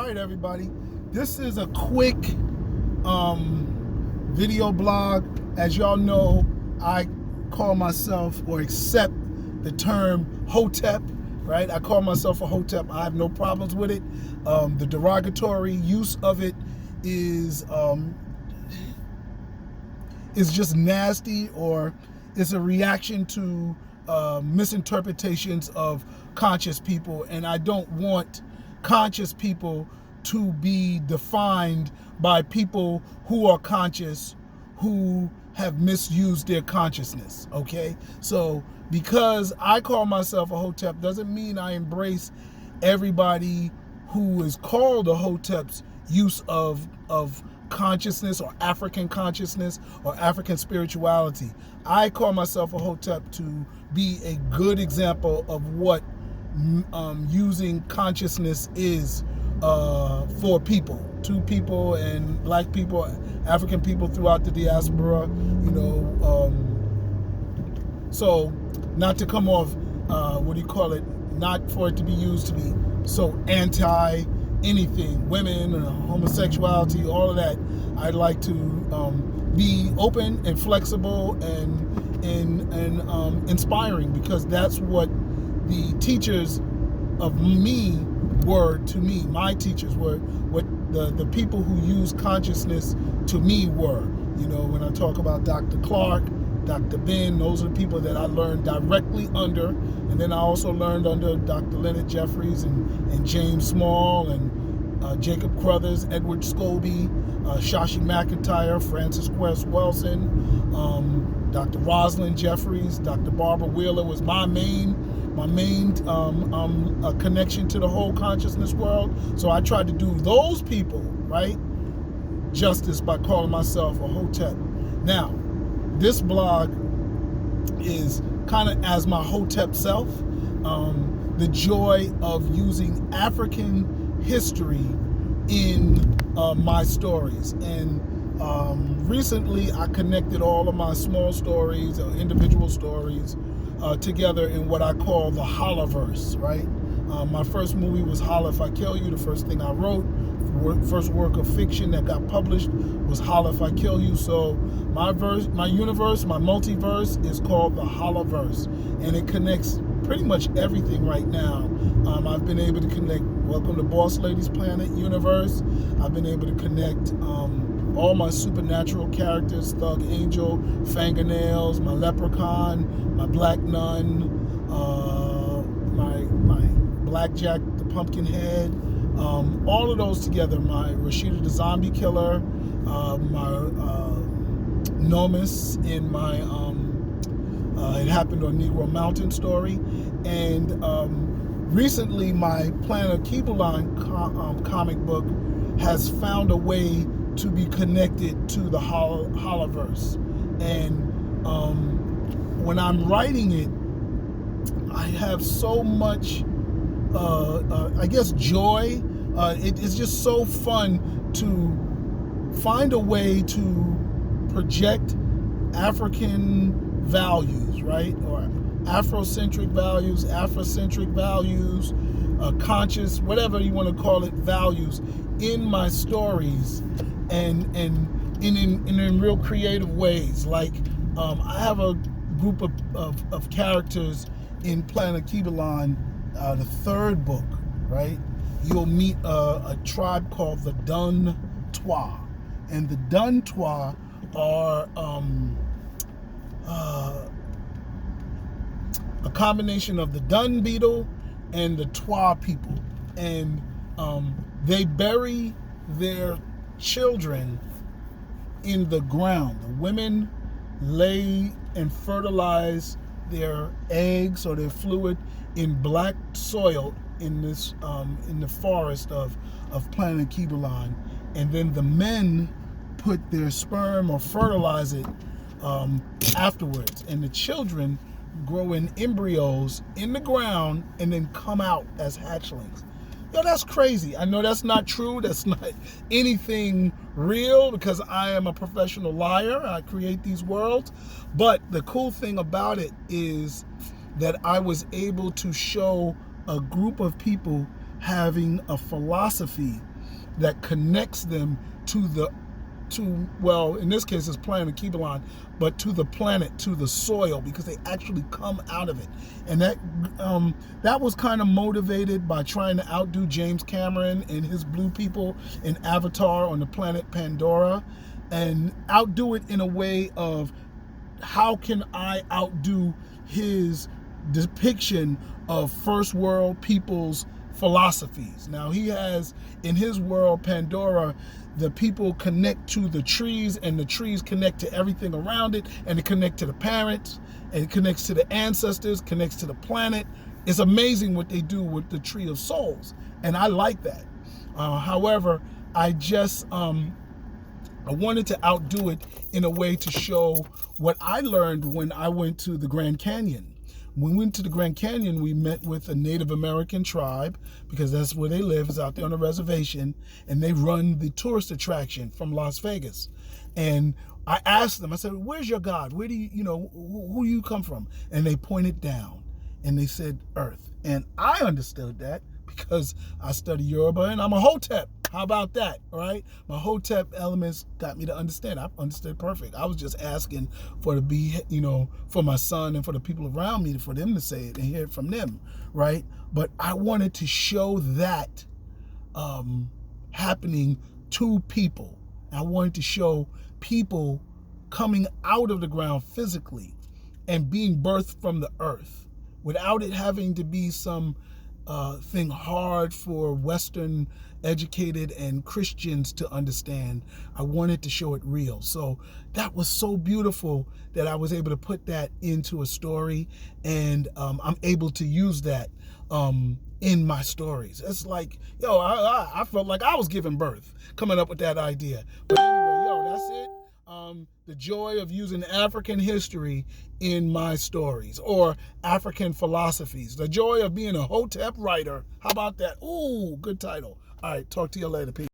right, everybody. This is a quick video blog. As y'all know, I call myself or accept the term Hotep, right? I call myself a Hotep. I have no problems with it. The derogatory use of it is just nasty, or it's a reaction to misinterpretations of conscious people, and I don't want conscious people to be defined by people who are conscious who have misused their consciousness. Okay, so because I call myself a Hotep doesn't mean I embrace everybody who is called a Hotep's use of consciousness or African consciousness or African spirituality. I call myself a Hotep to be a good example of what using consciousness is for people, to people and black people, African people throughout the diaspora, so not to come off, not for it to be used to be so anti anything, women, homosexuality, all of that. I'd like to be open and flexible and inspiring, because that's what the teachers of me were to me. My teachers were what the people who use consciousness to me were. When I talk about Dr. Clark, Dr. Ben, those are the people that I learned directly under. And then I also learned under Dr. Leonard Jeffries and James Small and Jacob Crothers, Edward Scobie, Shashi McIntyre, Francis Quest Wilson, Dr. Rosalind Jeffries, Dr. Barbara Wheeler was my main connection to the whole consciousness world. So I tried to do those people, right, justice by calling myself a Hotep. Now, this blog is kind of as my Hotep self, the joy of using African history in my stories. And recently I connected all of my small stories or individual stories together in what I call the Holoverse, right? My first movie was Holla If I Kill You. The first thing I wrote, first work of fiction that got published was Holla If I Kill You. So my universe, my multiverse is called the Holoverse, and it connects pretty much everything right now. I've been able to connect Welcome to Boss Lady's Planet universe. I've been able to connect all my supernatural characters, Thug Angel, Fingernails, my Leprechaun, my Black Nun, my Blackjack the Pumpkinhead, all of those together, my Rashida the Zombie Killer, my Nomis in my It Happened on Negro Mountain story, and recently my Planet Keelan comic book has found a way to be connected to the Holoverse. And when I'm writing it, I have so much joy. It's just so fun to find a way to project African values, right? Or Afrocentric values, conscious, whatever you want to call it, values in my stories, and in real creative ways. Like I have a group of characters in Planet Keelan, the third book, right? You'll meet a tribe called the Dun Twa, and the Dun Twa are a combination of the dung beetle and the Twa people, and they bury their children in the ground. The women lay and fertilize their eggs or their fluid in black soil in this in the forest of Planet Keelan, and then the men put their sperm or fertilize it afterwards, and the children grow in embryos in the ground and then come out as hatchlings. Yo, that's crazy. I know that's not true. That's not anything real, because I am a professional liar. I create these worlds. But the cool thing about it is that I was able to show a group of people having a philosophy that connects them well, in this case it's planet Kibelon, but to the planet, to the soil, because they actually come out of it. And that was kind of motivated by trying to outdo James Cameron and his blue people in Avatar on the planet Pandora, and outdo it in a way of, how can I outdo his depiction of first world people's philosophies? Now, he has, in his world, Pandora, the people connect to the trees, and the trees connect to everything around it, and it connects to the parents, and it connects to the ancestors, connects to the planet. It's amazing what they do with the Tree of Souls, and I like that. However, I wanted to outdo it in a way to show what I learned when I went to the Grand Canyon. When we went to the Grand Canyon, we met with a Native American tribe, because that's where they live, is out there on a reservation, and they run the tourist attraction from Las Vegas. And I asked them, I said, where's your God? Where do who do you come from? And they pointed down, and they said Earth. And I understood that because I study Yoruba, and I'm a Hotep. How about that, all right? My Hotep elements got me to understand. I understood perfect. I was just asking for for my son and for the people around me, for them to say it and hear it from them, right? But I wanted to show that happening to people. I wanted to show people coming out of the ground physically and being birthed from the earth without it having to be some thing hard for Western educated and Christians to understand. I wanted to show it real. So that was so beautiful that I was able to put that into a story, and I'm able to use that in my stories. It's like, I felt like I was giving birth coming up with that idea. But anyway, that's it. The joy of using African history in my stories, or African philosophies. The joy of being a Hotep writer. How about that? Ooh, good title. All right, talk to you later, Pete.